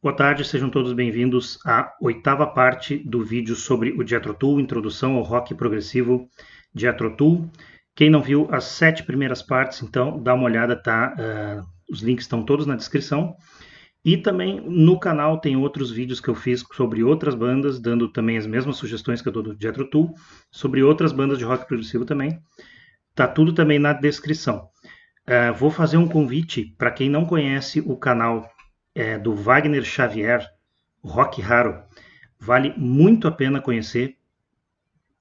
Boa tarde, sejam todos bem-vindos à oitava parte do vídeo sobre o Jethro Tull, introdução ao rock progressivo Jethro Tull. Quem não viu as 7 primeiras partes, então dá uma olhada, tá? Os links estão todos na descrição. E também no canal tem outros vídeos que eu fiz sobre outras bandas, dando também as mesmas sugestões que eu dou do Jethro Tull, sobre outras bandas de rock progressivo também. Tá tudo também na descrição. Vou fazer um convite para quem não conhece o canal do Wagner Xavier, Rock Raro. Vale muito a pena conhecer.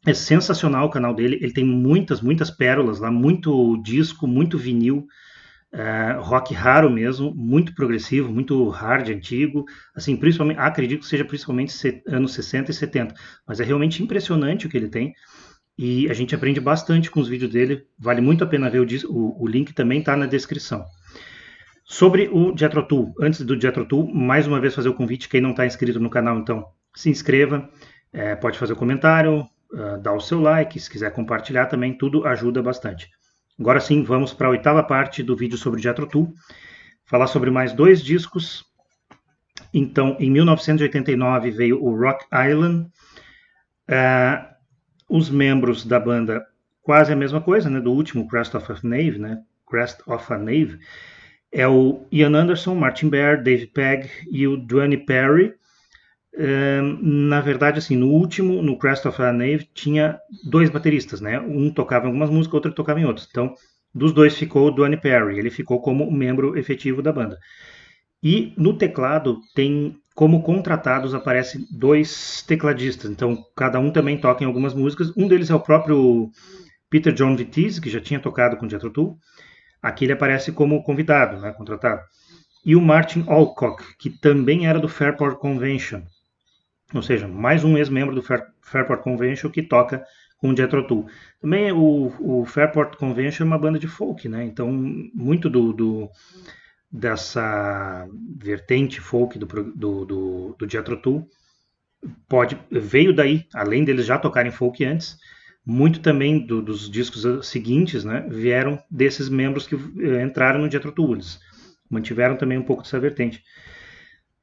É sensacional o canal dele. Ele tem muitas pérolas lá, muito disco, muito vinil. Rock raro mesmo, muito progressivo, muito hard, antigo. Assim, principalmente, acredito que seja principalmente anos 60 e 70. Mas é realmente impressionante o que ele tem. E a gente aprende bastante com os vídeos dele. Vale muito a pena ver o link também está na descrição. Sobre o Jethro Tull, antes do Jethro Tull, mais uma vez fazer o convite, quem não está inscrito no canal, então se inscreva, pode fazer o comentário, dar o seu like, se quiser compartilhar também, tudo ajuda bastante. Agora sim, vamos para a oitava parte do vídeo sobre o Jethro Tull, falar sobre mais 2 discos. Então, em 1989 veio o Rock Island, os membros da banda quase a mesma coisa, né, do último Crest of a Knave, né, Crest of a Knave, é o Ian Anderson, Martin Baer, Dave Pegg e o Duane Perry. Na verdade, assim, no último, no Crest of a Knave, tinha 2 bateristas, né? Um tocava em algumas músicas, outro tocava em outras. Então, dos 2 ficou o Duane Perry, ele ficou como membro efetivo da banda. E no teclado tem, como contratados, aparecem 2 tecladistas. Então, cada um também toca em algumas músicas. Um deles é o próprio Peter John Vitesse, que já tinha tocado com Jethro Tull. Aqui ele aparece como convidado, né, contratado. E o Martin Alcock, que também era do Fairport Convention. Ou seja, mais um ex-membro do Fairport Convention que toca com o Jethro Tull. Também o Fairport Convention é uma banda de folk, né? Então, muito dessa vertente folk do Jethro Tull veio daí, além deles já tocarem folk antes, muito também dos discos seguintes, né, vieram desses membros que entraram no Jethro Tull. Eles mantiveram também um pouco dessa vertente.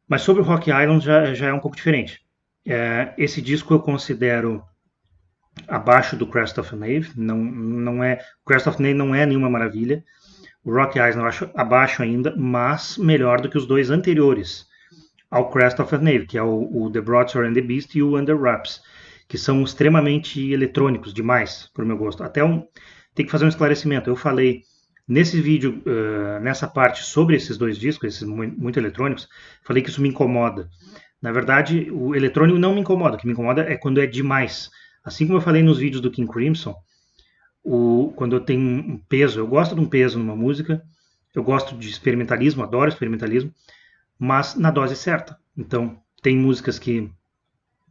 Mas sobre o Rock Island já é um pouco diferente. Esse disco eu considero abaixo do Crest of a Knave. O Crest of a Knave não é nenhuma maravilha. O Rock Island eu acho abaixo ainda, mas melhor do que os 2 anteriores ao Crest of a Knave, que é o The Broadsword and the Beast e o Under Wraps, que são extremamente eletrônicos demais, para o meu gosto. Tem que fazer um esclarecimento. Eu falei nesse vídeo, nessa parte, sobre esses 2 discos, esses muito eletrônicos, falei que isso me incomoda. Na verdade, o eletrônico não me incomoda. O que me incomoda é quando é demais. Assim como eu falei nos vídeos do King Crimson, quando eu tenho um peso, eu gosto de um peso numa música, eu gosto de experimentalismo, adoro experimentalismo, mas na dose certa. Então, tem músicas que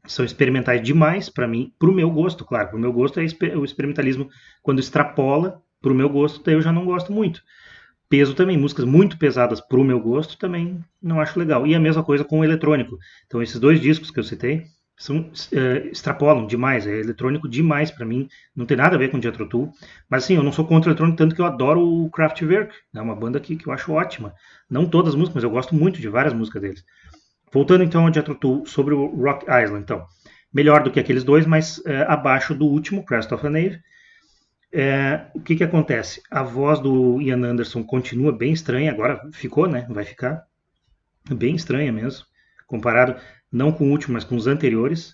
são experimentais demais para mim, para o meu gosto, claro. Para o meu gosto é o experimentalismo quando extrapola, para o meu gosto, daí eu já não gosto muito. Peso também, músicas muito pesadas para o meu gosto também não acho legal. E a mesma coisa com o eletrônico. Então esses 2 discos que eu citei extrapolam demais, é eletrônico demais para mim, não tem nada a ver com Jethro Tull. Mas assim, eu não sou contra o eletrônico, tanto que eu adoro o Kraftwerk, é uma banda que eu acho ótima. Não todas as músicas, mas eu gosto muito de várias músicas deles. Voltando então ao Jethro Tull, sobre o Rock Island, então. Melhor do que aqueles 2, mas abaixo do último, Crest of a Knave. O que acontece? A voz do Ian Anderson continua bem estranha, agora ficou, né? Vai ficar bem estranha mesmo, comparado não com o último, mas com os anteriores.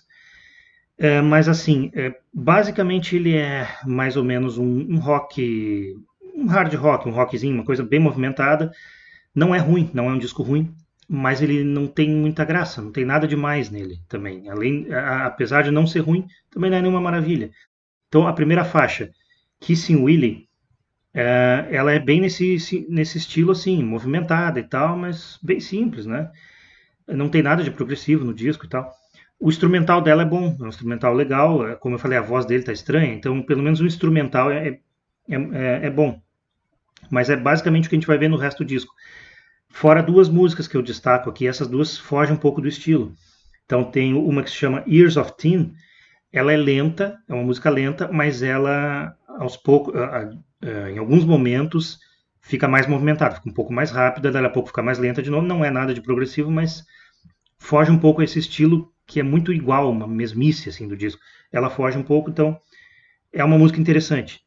Mas assim, basicamente ele é mais ou menos um rock, um hard rock, um rockzinho, uma coisa bem movimentada. Não é ruim, não é um disco ruim, mas ele não tem muita graça, não tem nada demais nele também. Apesar de não ser ruim, também não é nenhuma maravilha. Então a primeira faixa, Kissing Willie, ela é bem nesse estilo assim, movimentada e tal, mas bem simples, né? Não tem nada de progressivo no disco e tal. O instrumental dela é bom, é um instrumental legal, como eu falei, a voz dele tá estranha, então pelo menos o instrumental é bom. Mas é basicamente o que a gente vai ver no resto do disco. Fora 2 músicas que eu destaco aqui, essas 2 fogem um pouco do estilo. Então tem uma que se chama Years of Teen, ela é lenta, é uma música lenta, mas ela aos poucos, em alguns momentos, fica mais movimentada, fica um pouco mais rápida, daí a pouco fica mais lenta de novo, não é nada de progressivo, mas foge um pouco a esse estilo que é muito igual, uma mesmice assim do disco. Ela foge um pouco, então é uma música interessante.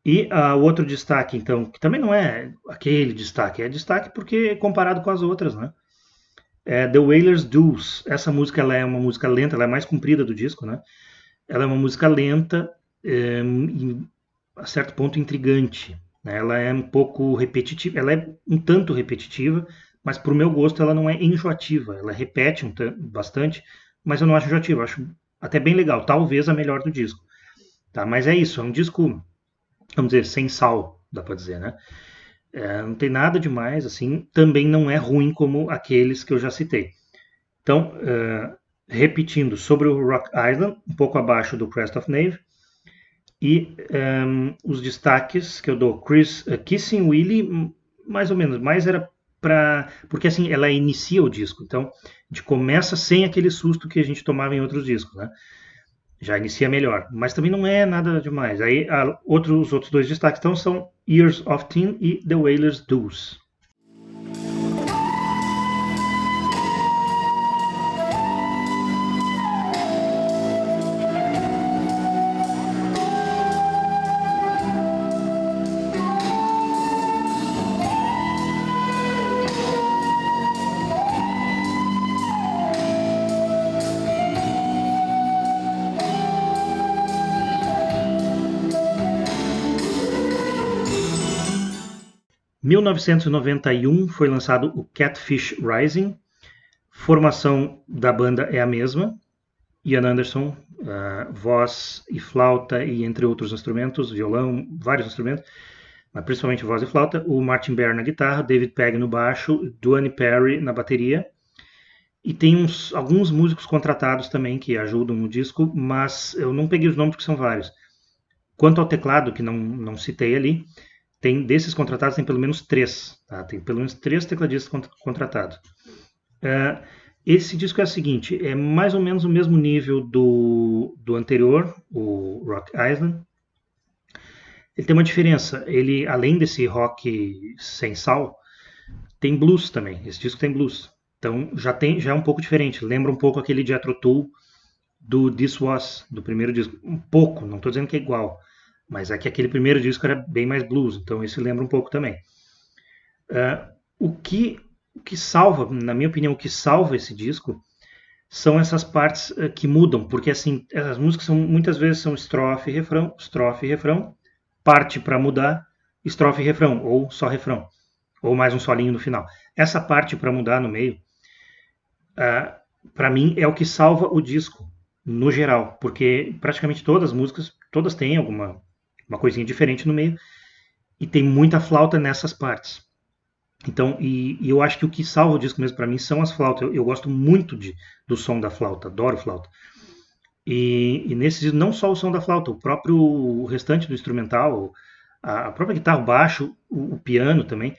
E o outro destaque, então, que também não é aquele destaque, é destaque porque comparado com as outras, né? É The Wailers Deuce. Essa música ela é uma música lenta, ela é mais comprida do disco, né? Ela é uma música lenta, e a certo ponto intrigante. Né? Ela é um pouco repetitiva, ela é um tanto repetitiva, mas para o meu gosto ela não é enjoativa. Ela repete bastante, mas eu não acho enjoativa, eu acho até bem legal, talvez a melhor do disco. Tá? Mas é isso, é um disco, vamos dizer, sem sal, dá para dizer, né? Não tem nada demais, assim, também não é ruim como aqueles que eu já citei. Então, repetindo, sobre o Rock Island, um pouco abaixo do Crest of Nave, e os destaques que eu dou, Kissing Willie, mais ou menos, mais era para... Porque assim, ela inicia o disco, então a gente começa sem aquele susto que a gente tomava em outros discos, né? Já inicia melhor, mas também não é nada demais. Aí os outros dois destaques então são Years of Teen e The Wailers Deuce. 1991 foi lançado o Catfish Rising. Formação da banda é a mesma. Ian Anderson, voz e flauta e entre outros instrumentos, violão, vários instrumentos, mas principalmente voz e flauta. O Martin Bear na guitarra, David Pegg no baixo, Duane Perry na bateria. E tem alguns músicos contratados também que ajudam no disco, mas eu não peguei os nomes porque são vários. Quanto ao teclado, que não citei ali, desses contratados tem pelo menos 3. Tá? Tem pelo menos 3 tecladistas contratados. Esse disco é o seguinte, é mais ou menos o mesmo nível do anterior, o Rock Island. Ele tem uma diferença, ele além desse rock sem sal, tem blues também. Esse disco tem blues. Então já é um pouco diferente, lembra um pouco aquele Jethro Tull do This Was, do primeiro disco. Um pouco, não estou dizendo que é igual, mas é que aquele primeiro disco era bem mais blues, então esse lembra um pouco também. O que salva, na minha opinião, o que salva esse disco são essas partes que mudam, porque assim, as músicas muitas vezes são estrofe e refrão, parte para mudar, estrofe e refrão, ou só refrão, ou mais um solinho no final. Essa parte para mudar no meio, para mim, é o que salva o disco, no geral, porque praticamente todas as músicas, todas têm uma coisinha diferente no meio, e tem muita flauta nessas partes. Então, e eu acho que o que salva o disco mesmo para mim são as flautas. Eu gosto muito do som da flauta, adoro flauta. E nesse disco, não só o som da flauta, o restante do instrumental, a própria guitarra, o baixo, o piano também,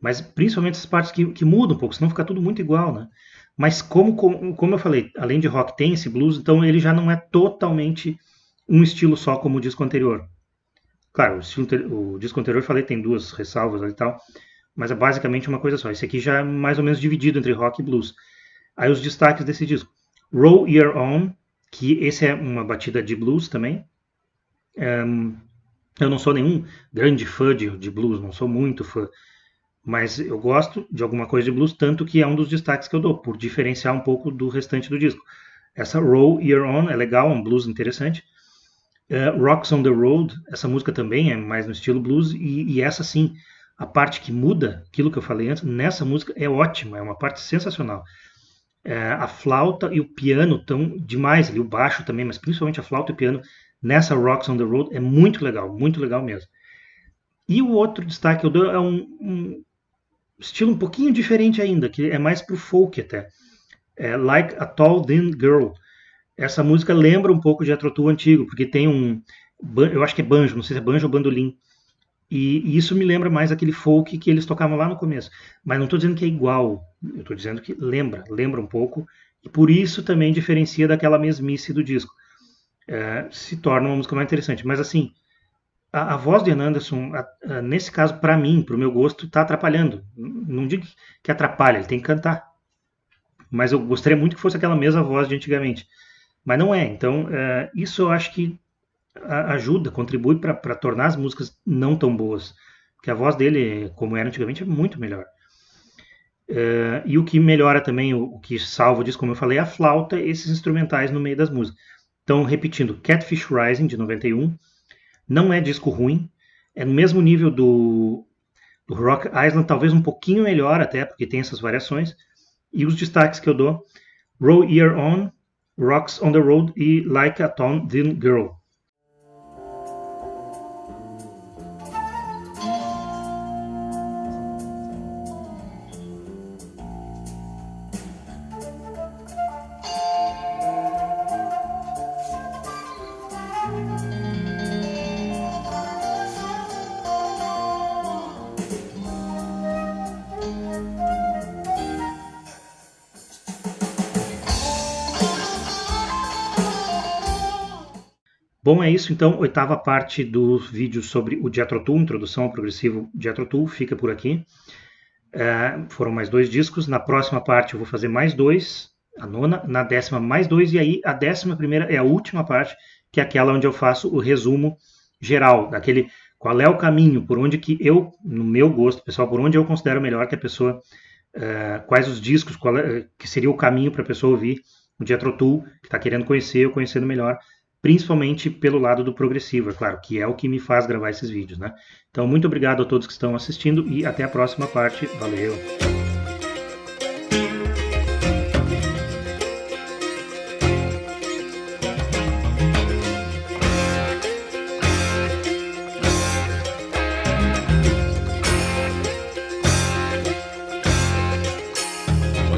mas principalmente as partes que mudam um pouco, senão fica tudo muito igual, né? Mas como eu falei, além de rock tem esse blues, então ele já não é totalmente um estilo só como o disco anterior. Claro, o disco anterior eu falei tem 2 ressalvas ali e tal, mas é basicamente uma coisa só. Esse aqui já é mais ou menos dividido entre rock e blues. Aí os destaques desse disco. Roll Your Own, que esse é uma batida de blues também. Eu não sou nenhum grande fã de blues, não sou muito fã, mas eu gosto de alguma coisa de blues, tanto que é um dos destaques que eu dou, por diferenciar um pouco do restante do disco. Essa Roll Your Own é legal, é um blues interessante. Rocks on the Road, essa música também é mais no estilo blues, e essa sim, a parte que muda, aquilo que eu falei antes, nessa música é ótima, é uma parte sensacional. A flauta e o piano estão demais ali, o baixo também, mas principalmente a flauta e o piano nessa Rocks on the Road é muito legal mesmo. E o outro destaque que eu dou é um estilo um pouquinho diferente ainda, que é mais pro folk até. Like a Tall Thin Girl. Essa música lembra um pouco de Jethro Tull antigo, porque tem eu acho que é banjo, não sei se é banjo ou bandolim. E isso me lembra mais aquele folk que eles tocavam lá no começo. Mas não estou dizendo que é igual, eu estou dizendo que lembra um pouco, e por isso também diferencia daquela mesmice do disco. Se torna uma música mais interessante. Mas assim, a voz de Ian Anderson, nesse caso, para mim, para o meu gosto, está atrapalhando. Não digo que atrapalha, ele tem que cantar. mas eu gostaria muito que fosse aquela mesma voz de antigamente. Mas não é. Então, isso eu acho que ajuda, contribui para tornar as músicas não tão boas. Porque a voz dele, como era antigamente, é muito melhor. E o que melhora também, o que salva disso, como eu falei, é a flauta, esses instrumentais no meio das músicas. Então, repetindo, Catfish Rising, de 91, não é disco ruim, é no mesmo nível do Rock Island, talvez um pouquinho melhor até, porque tem essas variações. E os destaques que eu dou, Roll Year On, Rocks on the Road e Like a Tom Thin Girl. Bom, é isso então, oitava parte do vídeo sobre o Jethro Tull, introdução ao progressivo Jethro Tull, fica por aqui. Foram mais 2 discos, na próxima parte eu vou fazer mais 2, a nona, na 10ª mais 2, e aí a 11ª é a última parte, que é aquela onde eu faço o resumo geral, daquele qual é o caminho, por onde que eu, no meu gosto pessoal, por onde eu considero melhor que a pessoa, quais os discos, que seria o caminho para a pessoa ouvir o Jethro Tull, que está querendo conhecer ou conhecendo melhor, principalmente pelo lado do progressivo, é claro, que é o que me faz gravar esses vídeos, né? Então, muito obrigado a todos que estão assistindo e até a próxima parte. Valeu!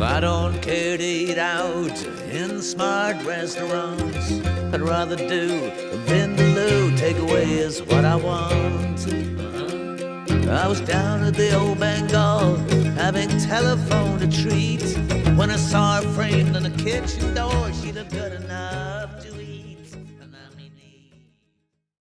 I don't care to eat out in smart restaurants. I'd rather do a Vindaloo. Takeaway is what I want. I was down at the old Bengal having telephoned a treat when I saw her framed on the kitchen door. She looked good enough.